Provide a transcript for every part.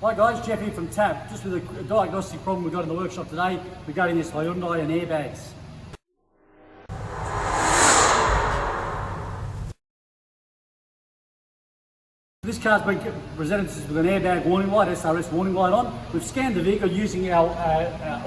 Hi guys, Jeff here from TAP. Just with a diagnostic problem we've got in the workshop today regarding this Hyundai and airbags. This car's been presented with an airbag warning light, SRS warning light on. We've scanned the vehicle using our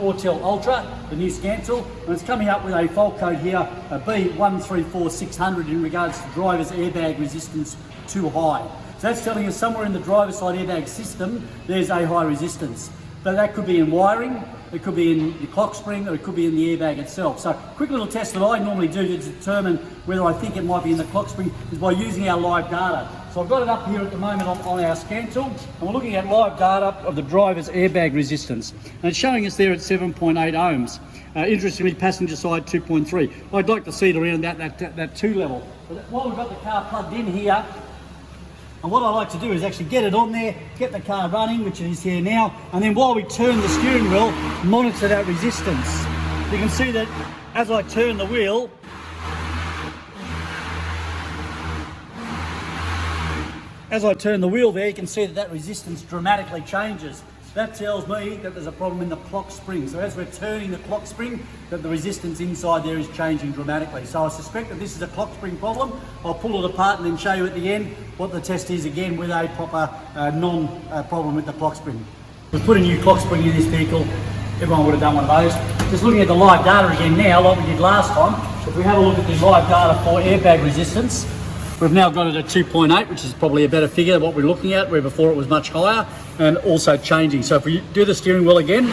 Autel Ultra, the new scan tool, and it's coming up with a fault code here, B1346 in regards to driver's airbag resistance too high. So that's telling us somewhere in the driver's side airbag system, there's a high resistance. But that could be in wiring, it could be in the clock spring, or it could be in the airbag itself. So quick little test that I normally do to determine whether I think it might be in the clock spring is by using our live data. So I've got it up here at the moment on our scan tool, and we're looking at live data of the driver's airbag resistance. And it's showing us there at 7.8 ohms. Interestingly, passenger side 2.3. I'd like to see it around that 2 level. But while we've got the car plugged in here, and what I like to do is actually get it on there, get the car running, which it is here now, and then while we turn the steering wheel, monitor that resistance. You can see that as I turn the wheel, there, you can see that resistance dramatically changes. That tells me that there's a problem in the clock spring. So as we're turning the clock spring, that the resistance inside there is changing dramatically. So I suspect that this is a clock spring problem. I'll pull it apart and then show you at the end what the test is again with a proper non-problem with the clock spring. We've put a new clock spring in this vehicle. Everyone would have done one of those. Just looking at the live data again now, like we did last time. So if we have a look at the live data for airbag resistance, we've now got it at 2.8, which is probably a better figure than what we're looking at, where before it was much higher, and also changing. So if we do the steering wheel again,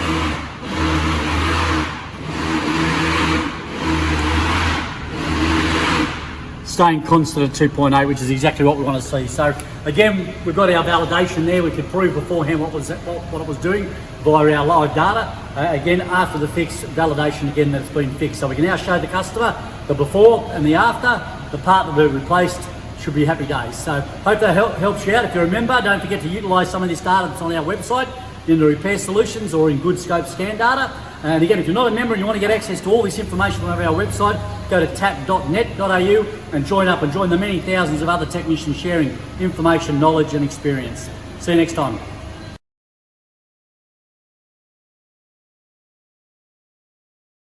staying constant at 2.8, which is exactly what we want to see. So again, we've got our validation there. We could prove beforehand what it was doing via our live data. Again, after the fix, validation again that it's been fixed. So we can now show the customer the before and the after. The part that we've replaced should be happy days. So hope that helps you out. If you remember, don't forget to utilise some of this data that's on our website in the repair solutions or in good scope scan data. And again, if you're not a member and you want to get access to all this information on our website, go to tap.net.au and join the many thousands of other technicians sharing information, knowledge and experience. See you next time.